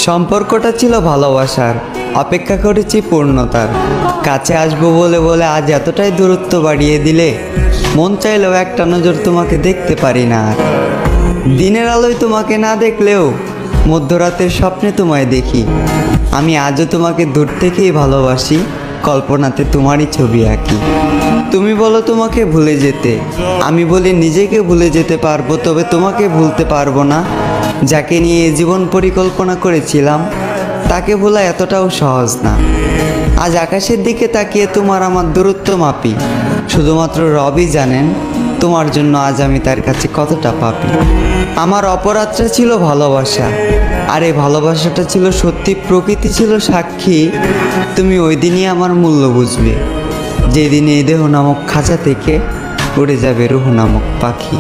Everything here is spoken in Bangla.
সম্পর্কটা ছিল ভালোবাসার, অপেক্ষা করেছি পূর্ণতার। কাছে আসবো বলে বলে আজ এতটাই দূরত্ব বাড়িয়ে দিলে, মন চাইলেও একটা নজর তোমাকে দেখতে পারি না আর। দিনের আলোয় তোমাকে না দেখলেও মধ্যরাতের স্বপ্নে তোমায় দেখি। আমি আজও তোমাকে দূর থেকেই ভালোবাসি, কল্পনাতে তোমারই ছবি আঁকি। তুমি বলো তোমাকে ভুলে যেতে, আমি বলি নিজেকে ভুলে যেতে পারবো, তবে তোমাকে ভুলতে পারবো না। যাকে নিয়ে জীবন পরিকল্পনা করেছিলাম, তাকে ভোলা এতটাও সহজ না। আজ আকাশের দিকে তাকিয়ে তোমার আমার দূরত্ব মাপি, শুধুমাত্র রবই জানেন তোমার জন্য আজ আমি তার কাছে কতটা পাপী। আমার অপরাধটা ছিল ভালোবাসা, আর এই ভালোবাসাটা ছিল সত্যি, প্রকৃতি ছিল সাক্ষী। তুমি ওই দিনই আমার মূল্য বুঝবে, যেদিন এই দেহ নামক খাঁচা থেকে উড়ে যাবে রুহ নামক পাখি।